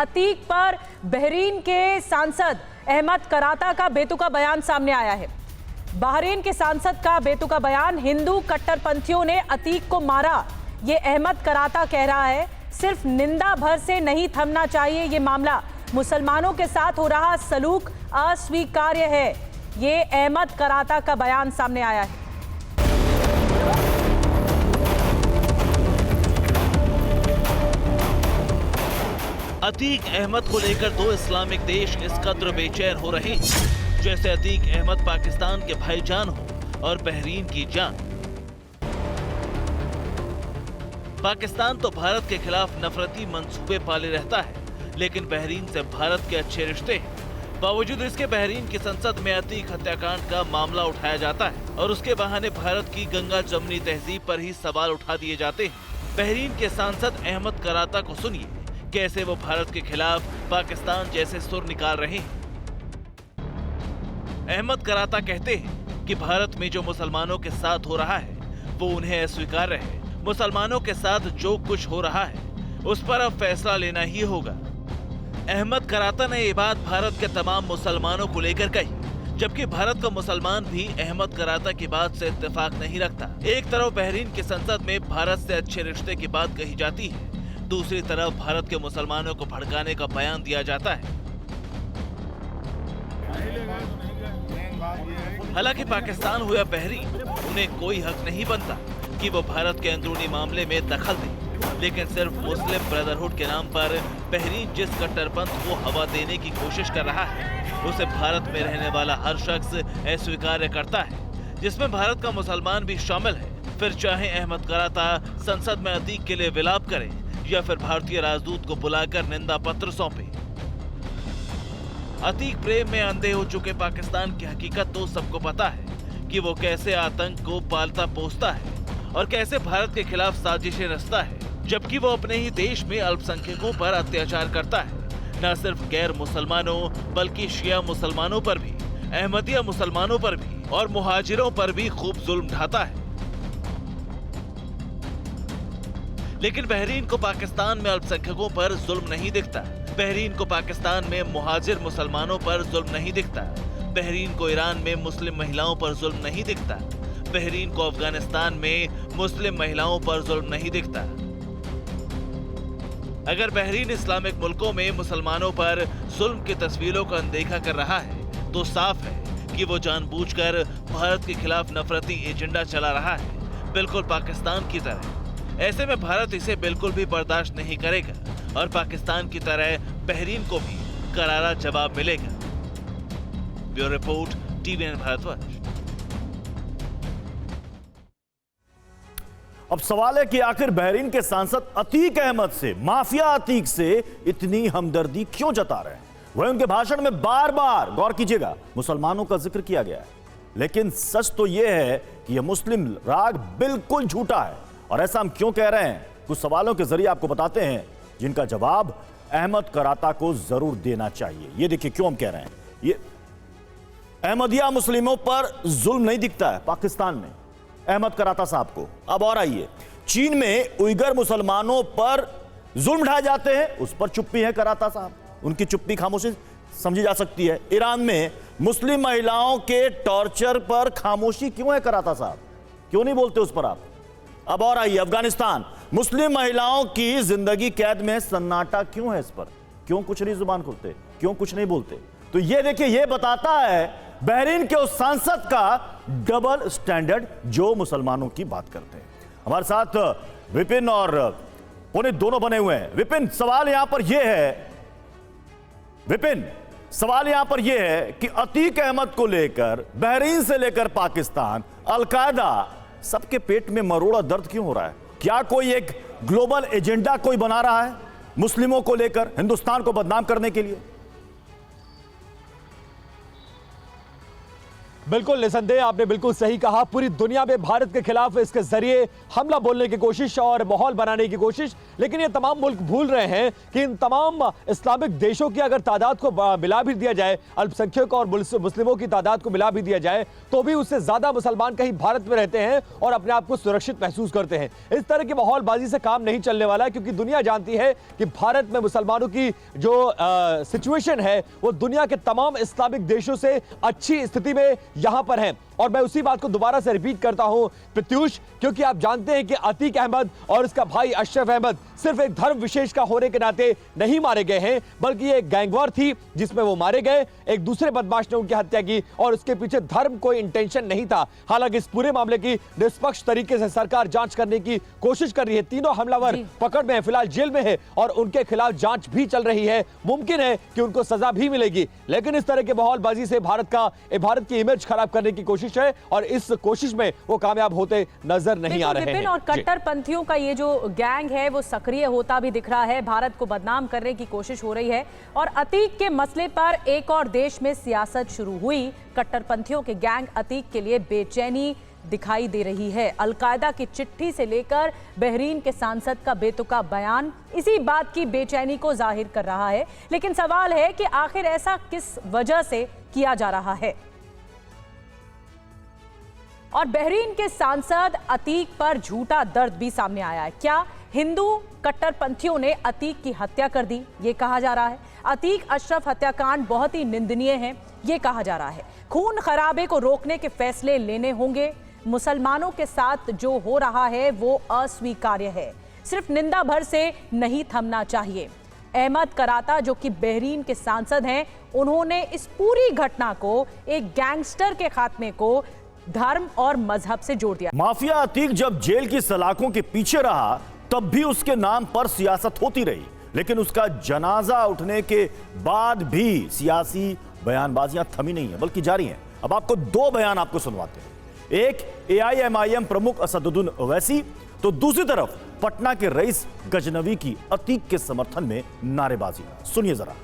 अतीक पर बहरीन के सांसद अहमद कराता का बेतुका बयान सामने आया है। बहरीन के सांसद का बेतुका बयान, हिंदू कट्टरपंथियों ने अतीक को मारा, ये अहमद कराता कह रहा है। सिर्फ निंदा भर से नहीं थमना चाहिए ये मामला, मुसलमानों के साथ हो रहा सलूक अस्वीकार्य है। ये अहमद कराता का बयान सामने आया है। अतीक अहमद को लेकर दो इस्लामिक देश इस कद्र बेचैन हो रहे हैं जैसे अतीक अहमद पाकिस्तान के भाईजान हो और बहरीन की जान। पाकिस्तान तो भारत के खिलाफ नफरती मंसूबे पाले रहता है, लेकिन बहरीन से भारत के अच्छे रिश्ते हैं। बावजूद इसके बहरीन की संसद में अतीक हत्याकांड का मामला उठाया जाता है और उसके बहाने भारत की गंगा जमनी तहजीब पर ही सवाल उठा दिए जाते हैं। बहरीन के सांसद अहमद कराता को सुनिए, कैसे वो भारत के खिलाफ पाकिस्तान जैसे सुर निकाल रहे हैं। अहमद कराता कहते हैं कि भारत में जो मुसलमानों के साथ हो रहा है वो उन्हें अस्वीकार्य है। मुसलमानों के साथ जो कुछ हो रहा है उस पर अब फैसला लेना ही होगा। अहमद कराता ने ये बात भारत के तमाम मुसलमानों को लेकर कही, जबकि भारत का मुसलमान भी अहमद कराता की बात से इत्तेफाक नहीं रखता। एक तरफ बहरीन की संसद में भारत से अच्छे रिश्ते की बात कही जाती है, दूसरी तरफ भारत के मुसलमानों को भड़काने का बयान दिया जाता है। हालांकि पाकिस्तान हो या बहरीन, उन्हें कोई हक नहीं बनता कि वो भारत के अंदरूनी मामले में दखल दे, लेकिन सिर्फ मुस्लिम ब्रदरहुड के नाम पर बहरीन जिस कट्टरपंथ को हवा देने की कोशिश कर रहा है उसे भारत में रहने वाला हर शख्स अस्वीकार करता है, जिसमें भारत का मुसलमान भी शामिल है। फिर चाहे अहमद कराता संसद में अतीक के लिए विलाप करे या फिर भारतीय राजदूत को बुलाकर निंदा पत्र सौंपे। अतीक प्रेम में अंधे हो चुके पाकिस्तान की हकीकत तो सबको पता है कि वो कैसे आतंक को पालता पोसता है और कैसे भारत के खिलाफ साजिशें रचता है, जबकि वो अपने ही देश में अल्पसंख्यकों पर अत्याचार करता है। न सिर्फ गैर मुसलमानों बल्कि शिया मुसलमानों पर भी, अहमदिया मुसलमानों पर भी और मुहाजिरों पर भी खूब जुल्म ढाता है। लेकिन बहरीन को पाकिस्तान में अल्पसंख्यकों पर जुल्म नहीं दिखता। बहरीन को पाकिस्तान में मुहाजिर मुसलमानों पर जुल्म नहीं दिखता। बहरीन को ईरान में मुस्लिम महिलाओं पर जुल्म नहीं दिखता। बहरीन को अफगानिस्तान में मुस्लिम महिलाओं पर जुल्म नहीं दिखता। अगर बहरीन इस्लामिक मुल्कों में मुसलमानों पर जुल्म की तस्वीरों को अनदेखा कर रहा है तो साफ है कि वो जानबूझकर भारत के खिलाफ नफरती एजेंडा चला रहा है, बिल्कुल पाकिस्तान की तरह। ऐसे में भारत इसे बिल्कुल भी बर्दाश्त नहीं करेगा और पाकिस्तान की तरह बहरीन को भी करारा जवाब मिलेगा। Bureau report, TVN Bharatvarsh. अब सवाल है कि आखिर बहरीन के सांसद अतीक अहमद से, माफिया अतीक से इतनी हमदर्दी क्यों जता रहे हैं? वह उनके भाषण में बार बार, गौर कीजिएगा, मुसलमानों का जिक्र किया गया है, लेकिन सच तो यह है कि यह मुस्लिम राग बिल्कुल झूठा है। और ऐसा हम क्यों कह रहे हैं, कुछ सवालों के जरिए आपको बताते हैं जिनका जवाब अहमद कराता को जरूर देना चाहिए। ये देखिए क्यों हम कह रहे हैं। ये अहमदिया मुस्लिमों पर जुल्म नहीं दिखता है पाकिस्तान में अहमद कराता साहब को। अब और आइए, चीन में उइगर मुसलमानों पर जुल्म ढाए जाते हैं, उस पर चुप्पी है कराता साहब, उनकी चुप्पी खामोशी समझी जा सकती है। ईरान में मुस्लिम महिलाओं के टॉर्चर पर खामोशी क्यों है कराता साहब, क्यों नहीं बोलते उस पर आप? अब और आइए, अफगानिस्तान, मुस्लिम महिलाओं की जिंदगी कैद में सन्नाटा क्यों है इस पर, क्यों कुछ नहीं जुबान खोलते, क्यों कुछ नहीं बोलते? तो ये देखिए, ये बताता है बहरीन के उस सांसद का डबल स्टैंडर्ड जो मुसलमानों की बात करते हैं। हमारे साथ विपिन और पुनीत दोनों बने हुए हैं। विपिन, सवाल यहां पर यह है, विपिन सवाल यहां पर यह है कि अतीक अहमद को लेकर बहरीन से लेकर पाकिस्तान, अलकायदा, सबके पेट में मरोड़ा दर्द क्यों हो रहा है? क्या कोई एक ग्लोबल एजेंडा कोई बना रहा है मुस्लिमों को लेकर, हिंदुस्तान को बदनाम करने के लिए? बिल्कुल निसंदेह, आपने बिल्कुल सही कहा। पूरी दुनिया में भारत के खिलाफ इसके जरिए हमला बोलने की कोशिश और माहौल बनाने की कोशिश, लेकिन ये तमाम मुल्क भूल रहे हैं कि इन तमाम इस्लामिक देशों की अगर तादाद को मिला भी दिया जाए, अल्पसंख्यक और मुस्लिमों की तादाद को मिला भी दिया जाए, तो भी उससे ज्यादा मुसलमान कहीं भारत में रहते हैं और अपने आप को सुरक्षित महसूस करते हैं। इस तरह की माहौलबाजी से काम नहीं चलने वाला, क्योंकि दुनिया जानती है कि भारत में मुसलमानों की जो सिचुएशन है वो दुनिया के तमाम इस्लामिक देशों से अच्छी स्थिति में यहां पर हैं। और मैं उसी बात को दोबारा से रिपीट करता हूं प्रत्युष, क्योंकि आप जानते हैं कि अतीक अहमद और इसका भाई अशरफ अहमद सिर्फ एक धर्म विशेष का होने के नाते नहीं मारे गए हैं, बल्कि ये एक गैंगवॉर थी जिसमें वो मारे गए। एक दूसरे बदमाश ने उनकी हत्या की और उसके पीछे धर्म कोई इंटेंशन नहीं था। हालांकि इस पूरे मामले की निष्पक्ष तरीके से सरकार जांच करने की कोशिश कर रही है। तीनों हमलावर पकड़ में है, फिलहाल जेल में है और उनके खिलाफ जांच भी चल रही है। मुमकिन है कि उनको सजा भी मिलेगी, लेकिन इस तरह के माहौलबाजी से भारत की इमेज खराब करने की कोशिश है और इस कोशिश में वो कामयाब होते नजर नहीं आ रहे हैं। और कट्टरपंथियों का ये जो गैंग है वो सक्रिय होता भी दिख रहा है, भारत को बदनाम करने की कोशिश हो रही है। और अतीक के मसले पर एक और देश में सियासत शुरू हुई। कट्टरपंथियों के गैंग अतीक के लिए बेचैनी दिखाई दे रही है। अलकायदा की चिट्ठी से लेकर बहरीन के सांसद का बेतुका बयान इसी बात की बेचैनी को जाहिर कर रहा है। लेकिन सवाल है कि आखिर ऐसा किस वजह से किया जा रहा है। और बहरीन के सांसद अतीक पर झूठा दर्द भी सामने आया है। क्या हिंदू कट्टरपंथियों ने अतीक की हत्या कर दी, ये कहा जा रहा है। अतीक अशरफ हत्याकांड बहुत ही निंदनीय है, ये कहा जा रहा है। खून खराबे को रोकने के फैसले लेने होंगे। मुसलमानों के साथ जो हो रहा है वो अस्वीकार्य है, सिर्फ निंदा भर से नहीं थमना चाहिए। अहमद कराता, जो कि बहरीन के सांसद हैं, उन्होंने इस पूरी घटना को एक गैंगस्टर के खात्मे को धर्म और मजहब से जोड़ दिया। माफिया अतीक जब जेल की सलाखों के पीछे रहा तब भी उसके नाम पर सियासत होती रही, लेकिन उसका जनाजा उठने के बाद भी सियासी बयानबाजियां थमी नहीं है, बल्कि जारी हैं। अब आपको दो बयान आपको सुनवाते हैं। एक AIMIM प्रमुख असदुद्दीन ओवैसी, तो दूसरी तरफ पटना के रईस गजनवी की अतीक के समर्थन में नारेबाजी। सुनिए जरा।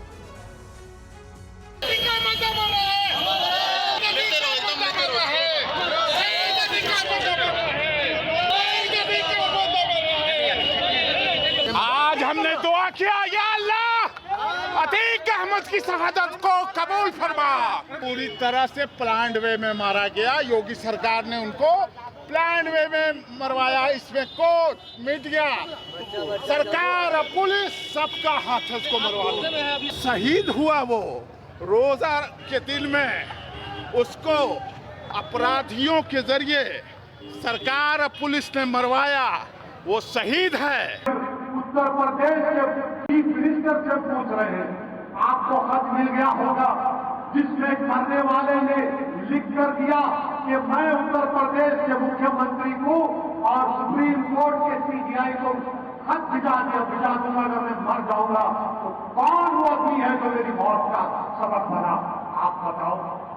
हमने दुआ किया, या अल्लाह अतीक अहमद की शहादत को कबूल फरमा। पूरी तरह से प्लान्ड वे में मारा गया। योगी सरकार ने उनको प्लान्ड वे में मरवाया। इसमें कोर्ट, मीडिया, सरकार और पुलिस सबका हाथ है उसको मरवाने। शहीद हुआ वो रोजा के दिन में, उसको अपराधियों के जरिए सरकार और पुलिस ने मरवाया। वो शहीद है। उत्तर प्रदेश के चीफ मिनिस्टर से पूछ रहे हैं, आपको खत मिल गया होगा जिसमें करने वाले ने लिख कर दिया कि मैं उत्तर प्रदेश के मुख्यमंत्री को और सुप्रीम कोर्ट के CBI को खत भिजा दूंगा अगर मैं मर जाऊंगा। तो कौन वो आदमी है जो मेरी मौत का सबब बना? आप बताओ।